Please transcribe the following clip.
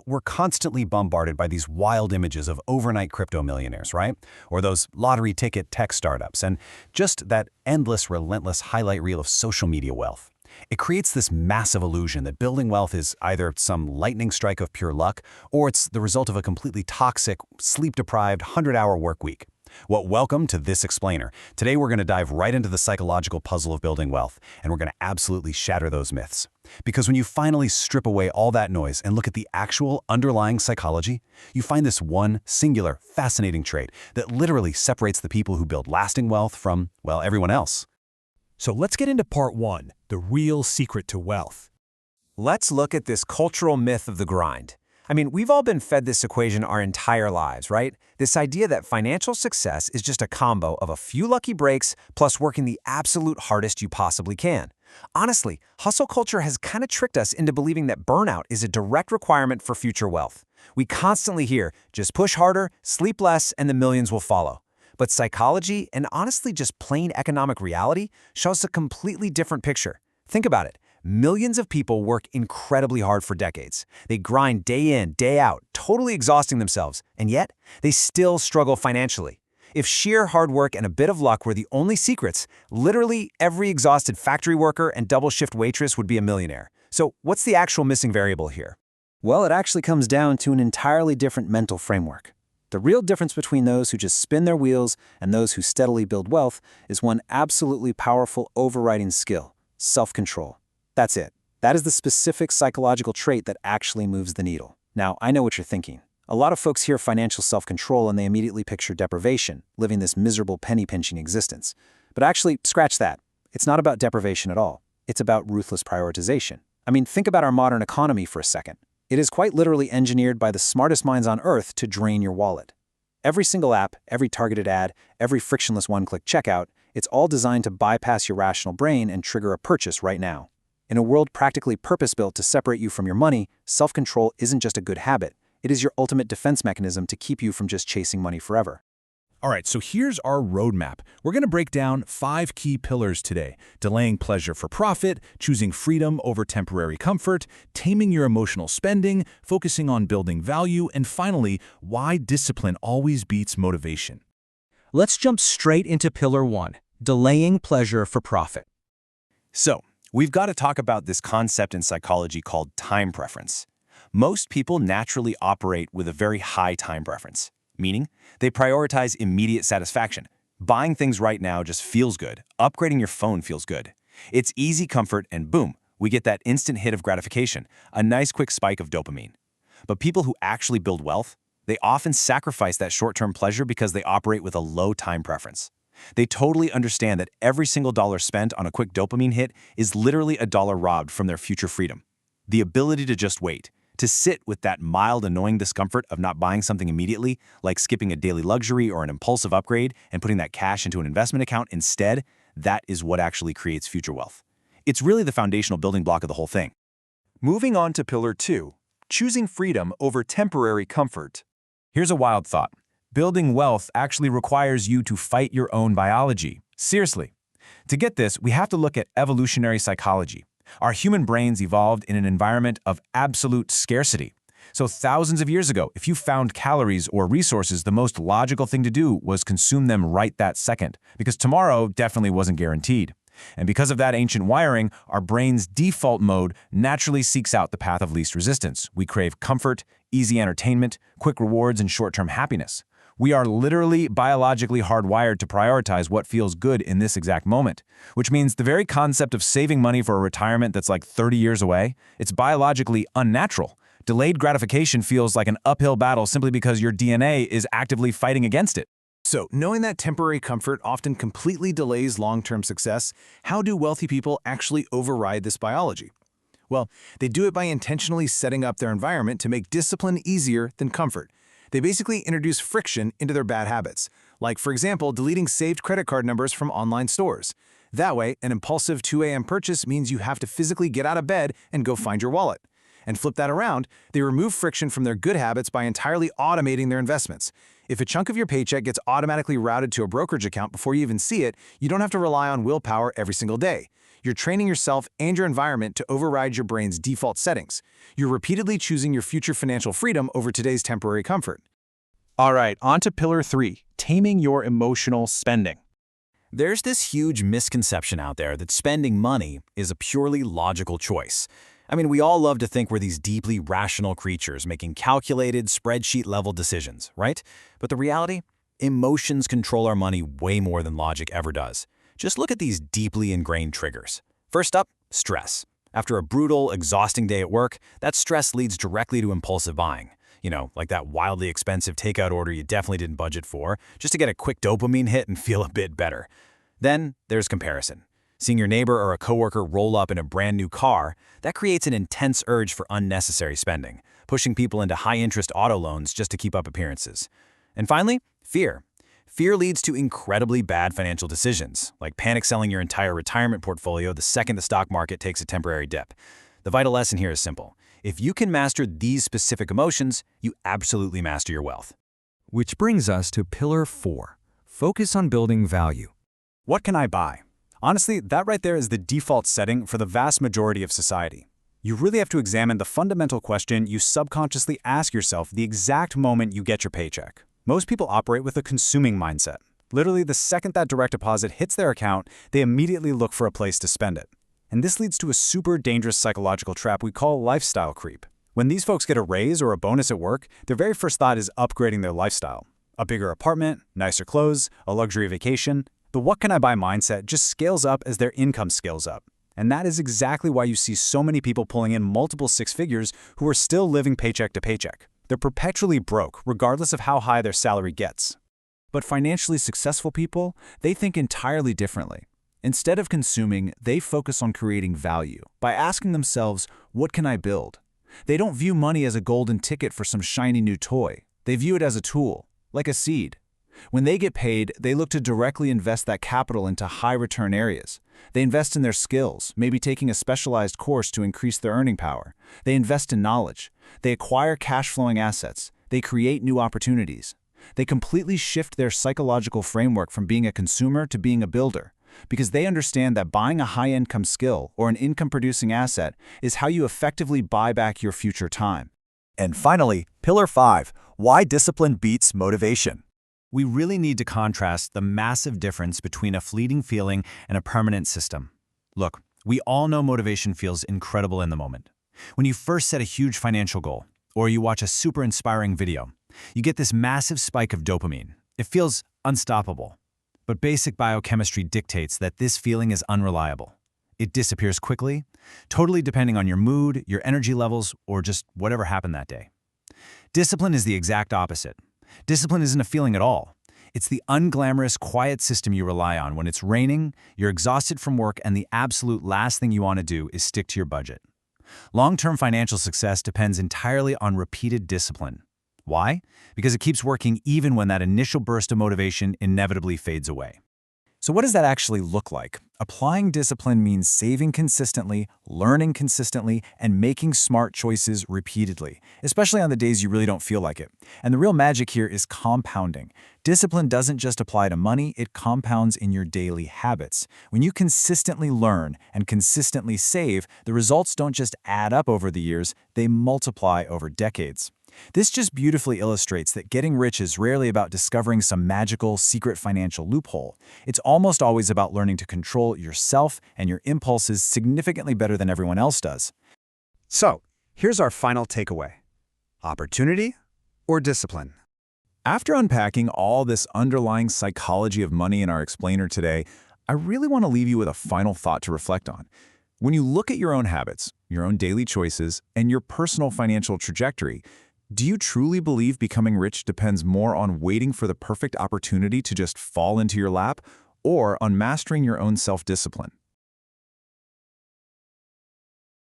We're constantly bombarded by these wild images of overnight crypto millionaires, right? Or those lottery ticket tech startups, and just that endless, relentless highlight reel of social media wealth. It creates this massive illusion that building wealth is either some lightning strike of pure luck, or it's the result of a completely toxic, sleep-deprived 100-hour work week. Well, welcome to This Explainer. Today we're going to dive right into the psychological puzzle of building wealth, and we're going to absolutely shatter those myths. Because when you finally strip away all that noise and look at the actual underlying psychology, you find this one singular, fascinating trait that literally separates the people who build lasting wealth from, well, everyone else. So let's get into part one, the real secret to wealth. Let's look at this cultural myth of the grind. We've all been fed this equation our entire lives, right? This idea that financial success is just a combo of a few lucky breaks plus working the absolute hardest you possibly can. Honestly, hustle culture has kind of tricked us into believing that burnout is a direct requirement for future wealth. We constantly hear, just push harder, sleep less, and the millions will follow. But psychology, and honestly just plain economic reality, shows a completely different picture. Think about it. Millions of people work incredibly hard for decades. They grind day in, day out, totally exhausting themselves, and yet they still struggle financially. If sheer hard work and a bit of luck were the only secrets, literally every exhausted factory worker and double-shift waitress would be a millionaire. So what's the actual missing variable here? Well, it actually comes down to an entirely different mental framework. The real difference between those who just spin their wheels and those who steadily build wealth is one absolutely powerful overriding skill: self-control. That's it. That is the specific psychological trait that actually moves the needle. Now, I know what you're thinking. A lot of folks hear financial self-control and they immediately picture deprivation, living this miserable penny-pinching existence. But actually, scratch that. It's not about deprivation at all. It's about ruthless prioritization. Think about our modern economy for a second. It is quite literally engineered by the smartest minds on earth to drain your wallet. Every single app, every targeted ad, every frictionless one-click checkout, it's all designed to bypass your rational brain and trigger a purchase right now. In a world practically purpose-built to separate you from your money, self-control isn't just a good habit. It is your ultimate defense mechanism to keep you from just chasing money forever. All right, so here's our roadmap. We're going to break down 5 key pillars today: delaying pleasure for profit, choosing freedom over temporary comfort, taming your emotional spending, focusing on building value, and finally, why discipline always beats motivation. Let's jump straight into Pillar 1, delaying pleasure for profit. So, we've got to talk about this concept in psychology called time preference. Most people naturally operate with a very high time preference, meaning they prioritize immediate satisfaction. Buying things right now just feels good. Upgrading your phone feels good. It's easy comfort and boom, we get that instant hit of gratification, a nice quick spike of dopamine. But people who actually build wealth, they often sacrifice that short-term pleasure because they operate with a low time preference. They totally understand that every single dollar spent on a quick dopamine hit is literally a dollar robbed from their future freedom. The ability to just wait, to sit with that mild, annoying discomfort of not buying something immediately, like skipping a daily luxury or an impulsive upgrade and putting that cash into an investment account instead, that is what actually creates future wealth. It's really the foundational building block of the whole thing. Moving on to Pillar 2, choosing freedom over temporary comfort. Here's a wild thought. Building wealth actually requires you to fight your own biology. Seriously. To get this, we have to look at evolutionary psychology. Our human brains evolved in an environment of absolute scarcity. So thousands of years ago, if you found calories or resources, the most logical thing to do was consume them right that second, because tomorrow definitely wasn't guaranteed. And because of that ancient wiring, our brain's default mode naturally seeks out the path of least resistance. We crave comfort, easy entertainment, quick rewards, and short-term happiness. We are literally biologically hardwired to prioritize what feels good in this exact moment, which means the very concept of saving money for a retirement that's like 30 years away, it's biologically unnatural. Delayed gratification feels like an uphill battle simply because your DNA is actively fighting against it. So, knowing that temporary comfort often completely delays long-term success, how do wealthy people actually override this biology? Well, they do it by intentionally setting up their environment to make discipline easier than comfort. They basically introduce friction into their bad habits, like, for example, deleting saved credit card numbers from online stores. That way, an impulsive 2 a.m. purchase means you have to physically get out of bed and go find your wallet. And flip that around, they remove friction from their good habits by entirely automating their investments. If a chunk of your paycheck gets automatically routed to a brokerage account before you even see it, you don't have to rely on willpower every single day. You're training yourself and your environment to override your brain's default settings. You're repeatedly choosing your future financial freedom over today's temporary comfort. All right, on to Pillar 3, taming your emotional spending. There's this huge misconception out there that spending money is a purely logical choice. I mean, we all love to think we're these deeply rational creatures making calculated, spreadsheet-level decisions, right? But the reality? Emotions control our money way more than logic ever does. Just look at these deeply ingrained triggers. First up, stress. After a brutal, exhausting day at work, that stress leads directly to impulsive buying. You know, like that wildly expensive takeout order you definitely didn't budget for, just to get a quick dopamine hit and feel a bit better. Then there's comparison. Seeing your neighbor or a coworker roll up in a brand new car, that creates an intense urge for unnecessary spending, pushing people into high-interest auto loans just to keep up appearances. And finally, fear. Fear leads to incredibly bad financial decisions, like panic selling your entire retirement portfolio the second the stock market takes a temporary dip. The vital lesson here is simple. If you can master these specific emotions, you absolutely master your wealth. Which brings us to Pillar 4, focus on building value. What can I buy? Honestly, that right there is the default setting for the vast majority of society. You really have to examine the fundamental question you subconsciously ask yourself the exact moment you get your paycheck. Most people operate with a consuming mindset. Literally, the second that direct deposit hits their account, they immediately look for a place to spend it. And this leads to a super dangerous psychological trap we call lifestyle creep. When these folks get a raise or a bonus at work, their very first thought is upgrading their lifestyle. A bigger apartment, nicer clothes, a luxury vacation. The what can I buy mindset just scales up as their income scales up. And that is exactly why you see so many people pulling in multiple six figures who are still living paycheck to paycheck. They're perpetually broke, regardless of how high their salary gets. But financially successful people, they think entirely differently. Instead of consuming, they focus on creating value by asking themselves, what can I build? They don't view money as a golden ticket for some shiny new toy. They view it as a tool, like a seed. When they get paid, they look to directly invest that capital into high-return areas. They invest in their skills, maybe taking a specialized course to increase their earning power. They invest in knowledge. They acquire cash-flowing assets. They create new opportunities. They completely shift their psychological framework from being a consumer to being a builder, because they understand that buying a high-income skill or an income-producing asset is how you effectively buy back your future time. And finally, Pillar 5, why discipline beats motivation. We really need to contrast the massive difference between a fleeting feeling and a permanent system. Look, we all know motivation feels incredible in the moment. When you first set a huge financial goal, or you watch a super inspiring video, you get this massive spike of dopamine. It feels unstoppable. But basic biochemistry dictates that this feeling is unreliable. It disappears quickly, totally depending on your mood, your energy levels, or just whatever happened that day. Discipline is the exact opposite. Discipline isn't a feeling at all. It's the unglamorous, quiet system you rely on when it's raining, you're exhausted from work, and the absolute last thing you want to do is stick to your budget. Long-term financial success depends entirely on repeated discipline. Why? Because it keeps working even when that initial burst of motivation inevitably fades away. So what does that actually look like? Applying discipline means saving consistently, learning consistently, and making smart choices repeatedly, especially on the days you really don't feel like it. And the real magic here is compounding. Discipline doesn't just apply to money, it compounds in your daily habits. When you consistently learn and consistently save, the results don't just add up over the years, they multiply over decades. This just beautifully illustrates that getting rich is rarely about discovering some magical, secret financial loophole. It's almost always about learning to control yourself and your impulses significantly better than everyone else does. So, here's our final takeaway. Opportunity or discipline? After unpacking all this underlying psychology of money in our explainer today, I really want to leave you with a final thought to reflect on. When you look at your own habits, your own daily choices, and your personal financial trajectory, do you truly believe becoming rich depends more on waiting for the perfect opportunity to just fall into your lap, or on mastering your own self-discipline?